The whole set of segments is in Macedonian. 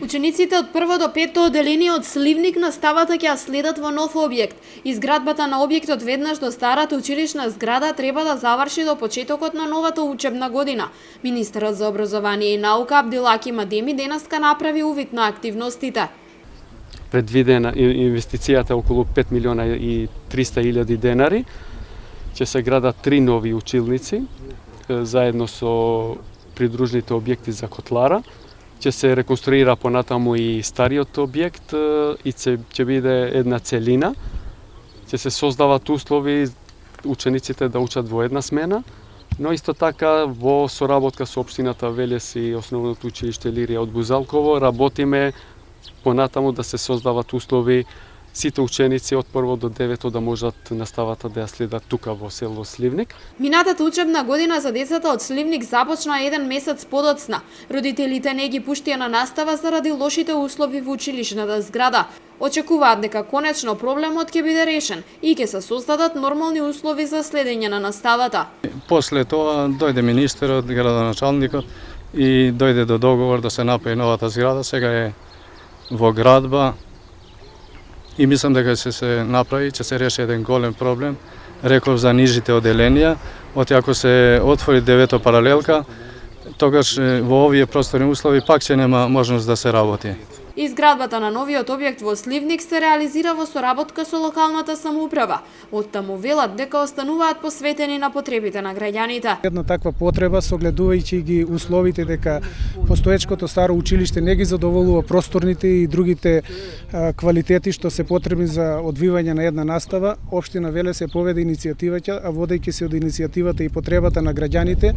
Учениците од прво до петто одделение од Сливник наставата ќе ја следат во нов објект. Изградбата на објектот веднаш до старата училишна зграда треба да заврши до почетокот на новата учебна година. Министерот за образование и наука Абдилаки Мадеми денеска направи увид на активностите. Предвидена инвестицијата околу 5 милиона и 300 илјади денари. Ќе се градат 3 нови училници заедно со придружните објекти за котлара. Ќе се реконструира понатаму и стариот објект и ќе биде една целина. Ќе се создават услови учениците да учат во една смена, но исто така во соработка со општината Велес и Основното училиште Илирија од Бузалково работиме понатаму да се создават услови сите ученици од прво до девето да можат наставата да ја следат тука во село Сливник. Минатата учебна година за децата од Сливник започна еден месец подоцна. Родителите не ги пуштија на настава заради лошите услови во училишната зграда. Очекуваат дека конечно проблемот ќе биде решен и ќе се создадат нормални услови за следење на наставата. После тоа дојде министерот, градоначалникот и дојде до договор да се направи новата зграда. Сега е во градба и мислам дека ќе се направи, ќе се реши еден голем проблем. Реков за нижите одделенија, ако се отвори девето паралелка, тогаш во овие просторни услови пак ќе нема можност да се работи. Изградбата на новиот објект во Сливник се реализира во соработка со локалната самоуправа. Оттаму велат дека остануваат посветени на потребите на граѓаните. Една таква потреба, согледувајќи ги условите дека постоечкото старо училиште не ги задоволува просторните и другите квалитети што се потребни за одвивање на една настава, општина Велес се поведе иницијативата, а водејќи се од иницијативата и потребата на граѓаните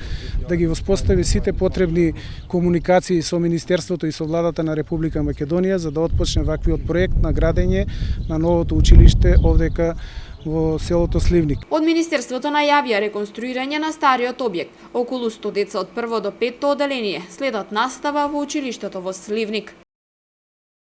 да ги воспостави сите потребни комуникации со Министерството и со владата на Република Македонија за да отпочне ваквиот проект на градење на новото училиште овдека во селото Сливник. Од Министерството најавија реконструирање на стариот објект. Околу 100 деца од прво до петто одделение следат настава во училиштето во Сливник.